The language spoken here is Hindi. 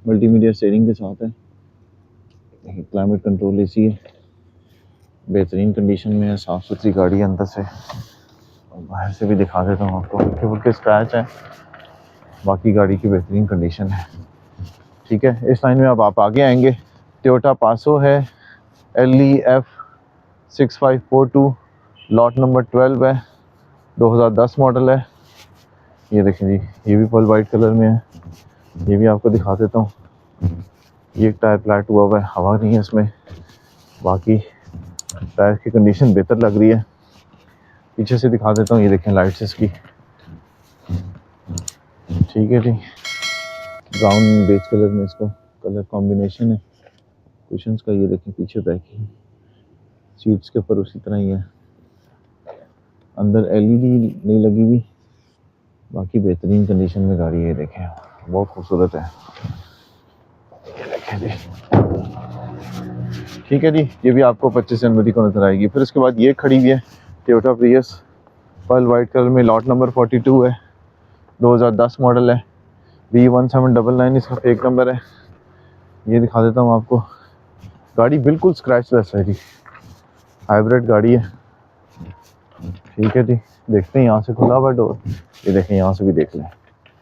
मल्टीमीडिया स्टीयरिंग के साथ है। क्लाइमेट कंट्रोल एसी है, बेहतरीन कंडीशन में है, साफ़ सुथरी गाड़ी है अंदर से। और बाहर से भी दिखा देता हूँ आपको, हल्के फुल्के स्क्रैच हैं, बाकी गाड़ी की बेहतरीन कंडीशन है। ठीक है, इस लाइन में अब आप आगे आएंगे, टोयोटा पासो है, LEF 6542, लॉट नंबर 12 है, 2010 मॉडल है। ये देखें जी, ये भी फुल वाइट कलर में है, ये भी आपको दिखा देता हूँ। ये एक टायर फ्लैट हुआ हुआ है, हवा नहीं है इसमें, बाकी टायर की कंडीशन बेहतर लग रही है। पीछे से दिखा देता हूँ, ये देखें लाइट्स इसकी। ठीक है जी, ब्राउन बेज कलर में इसका कलर कॉम्बिनेशन है। कुशन्स का ये देखें पीछे बैक ही, सीट्स के ऊपर उसी तरह ही है। अंदर LED नहीं लगी हुई, बाकी बेहतरीन कंडीशन में गाड़ी है। देखें बहुत खूबसूरत है, ये देखें जी। ठीक है जी, ये भी आपको 25 जनवरी को नजर आएगी। फिर उसके बाद ये खड़ी हुई है Toyota Prius, pearl white colour में, लॉट नंबर 42 है, 2010 मॉडल है, B1799 इसका फेक नंबर है। ये दिखा देता हूँ आपको, गाड़ी बिल्कुल स्क्रैचलेस है जी, हाइब्रिड गाड़ी है। ठीक है जी, देखते हैं यहाँ से खुला हुआ डोर, ये देखें यहाँ से भी देख लें।